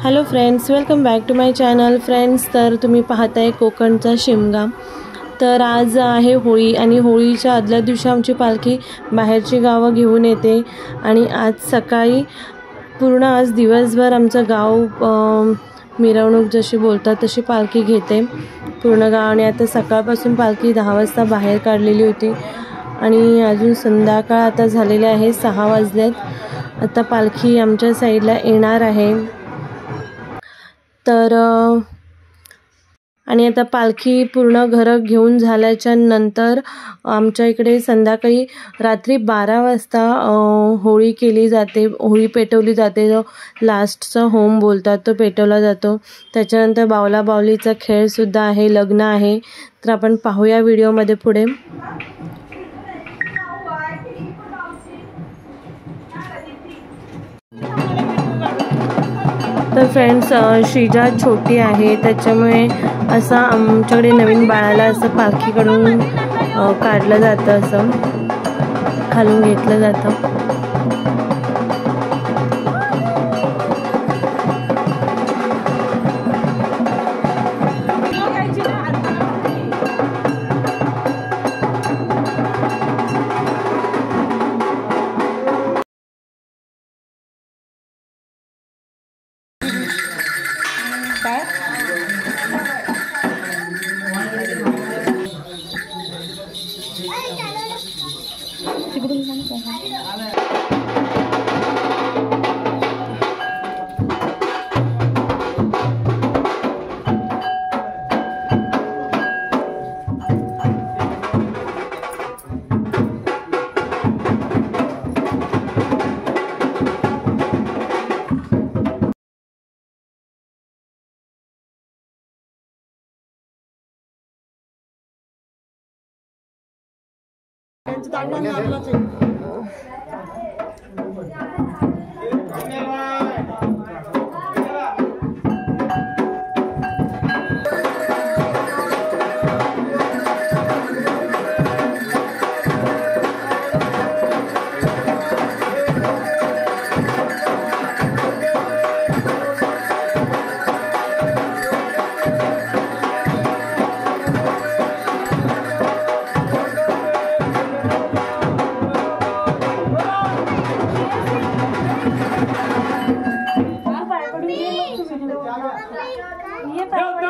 Hello friends, welcome back to my channel. Friends, तर तुम्ही पाहताय कोकणचा शिमगा. तर आज आहे होळी आणि होळीच्या आदल्या दिवशी आमची पालखी बाहेरची गावं घेऊन येते आणि आज सकाळी पूर्ण आज दिवसभर आमचं गाव मिरवणूक जशी बोलतात तशी पालखी घेते पूर्ण गावाने. आता सकाळपासून पालखी 10 वाजता बाहेर काढलेली होती आणि अजून संध्याकाळ आता झालेले आहे, 6 वाजलेत. आता पालखी आमच्या साईडला येणार आहे. तर आणि आता पालखी पूर्ण घरं घेऊन झाल्याच्या नंतर आमच्या इकडे संध्याकाळी रात्री 12 वाजता होळी केली जाते, होळी पेटवली जाते. जो लास्टचा होम बोलतात तो पेटवला जातो. त्याच्यानंतर बावला बावलीचा खेळसुद्धा आहे, लग्न आहे. तर आपण पाहूया व्हिडिओमध्ये पुढे. तर फ्रेंड्स, श्रीजा छोटी आहे त्याच्यामुळे असं आमच्याकडे नवीन बाळाला असं पालखीकडून काढलं जातं, असं खालून घेतलं जातं.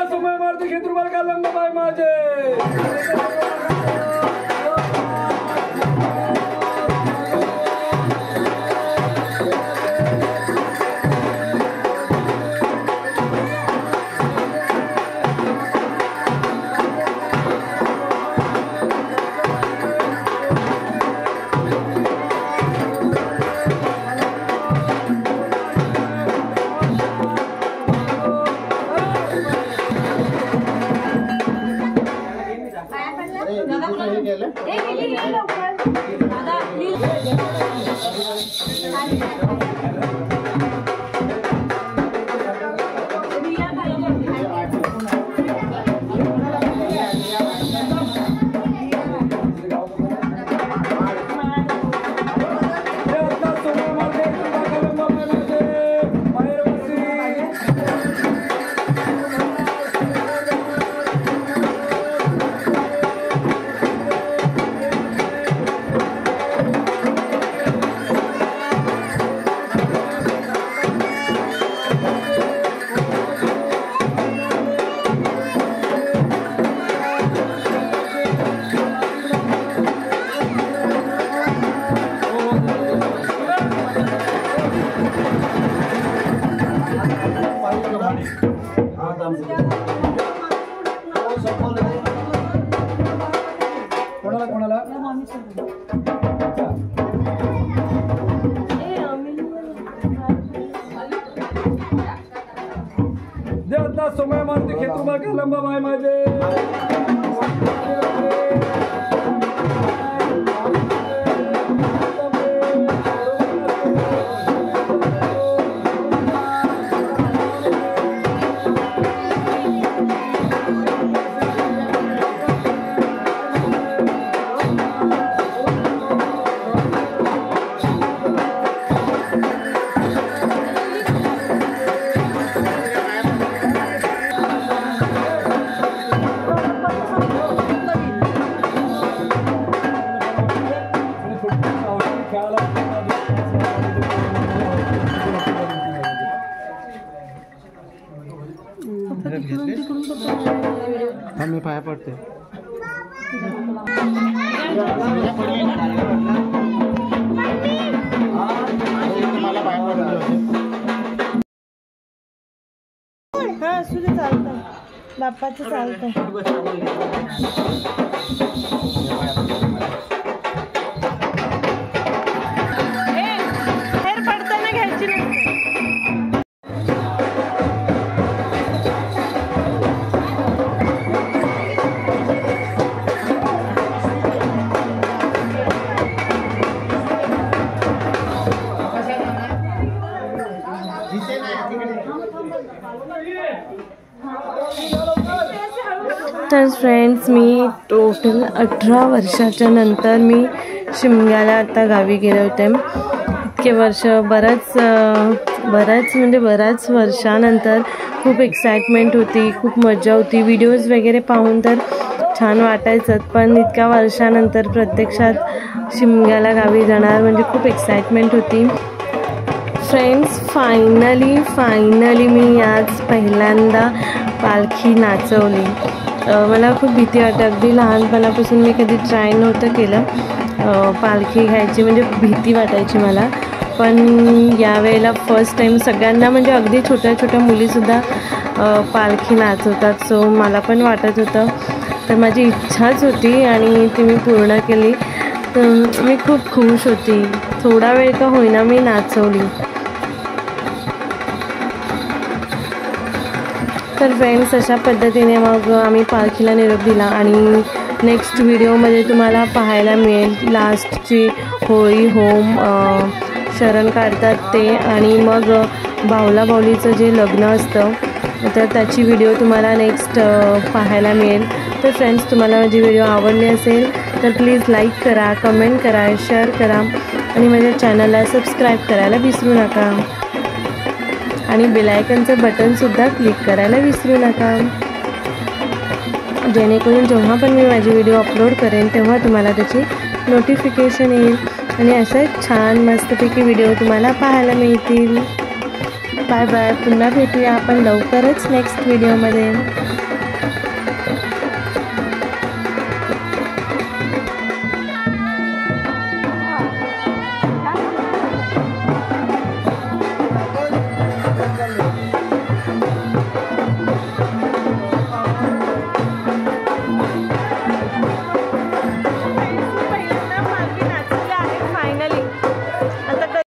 समय मारती खेतुबा का लंबा बाय माझे मी पाया पडते. हा असू दे, चालतंय. बाप्पाचं चालतंय. हेर पडताना घ्यायची नसते. तर फ्रेंड्स, मी टोटल 18 वर्षाच्या नंतर मी शिमग्याला आता गावी गेले होते. इतके वर्ष बऱ्याच वर्षानंतर खूप एक्साइटमेंट होती, खूप मजा होती. व्हिडिओज वगैरे पाहून तर छान वाटायचं, पण इतक्या वर्षानंतर प्रत्यक्षात शिमग्याला गावी जाणार म्हणजे खूप एक्साइटमेंट होती. फ्रेंड्स, फायनली मी आज पहिल्यांदा पालखी नाचवली. मला खूप भीती वाटते. अगदी लहानपणापासून मी कधी ट्राय नव्हतं केलं पालखी घ्यायची, म्हणजे भीती वाटायची मला. पण यावेळेला फर्स्ट टाईम सगळ्यांना, म्हणजे अगदी छोट्या मुलीसुद्धा पालखी नाचवतात. सो मला पण वाटत होतं, तर माझी इच्छाच होती आणि ती मी पूर्ण केली. तर मी खूप खुश होती. थोडा वेळ का होईना मी नाचवली. तर फ्रेंड्स, अशा पद्धतीने मग आम्ही पालखीला निरोप दिला आणि नेक्स्ट व्हिडिओमध्ये तुम्हाला पाहायला मिळेल लास्टची होळी होम शरण काढतात ते, आणि मग बाहुला बाहुलीचं जे लग्न असतं तर त्याची व्हिडिओ तुम्हाला नेक्स्ट पाहायला मिळेल. तर फ्रेंड्स, तुम्हाला माझी व्हिडिओ आवडली असेल तर प्लीज लाईक करा, कमेंट करा, शेअर करा आणि माझ्या चॅनलला सबस्क्राईब करायला विसरू नका आणि बेल आयकॉनचं बटनसुद्धा क्लिक करायला विसरू नका, जेणेकरून जेव्हा पण मी माझी व्हिडिओ अपलोड करेन तेव्हा तुम्हाला त्याची नोटिफिकेशन येईल आणि असे छान मस्तपैकी व्हिडिओ तुम्हाला पाहायला मिळतील. Bye bye. पुन्हा भेटूया आपण लवकरच नेक्स्ट व्हिडिओमध्ये.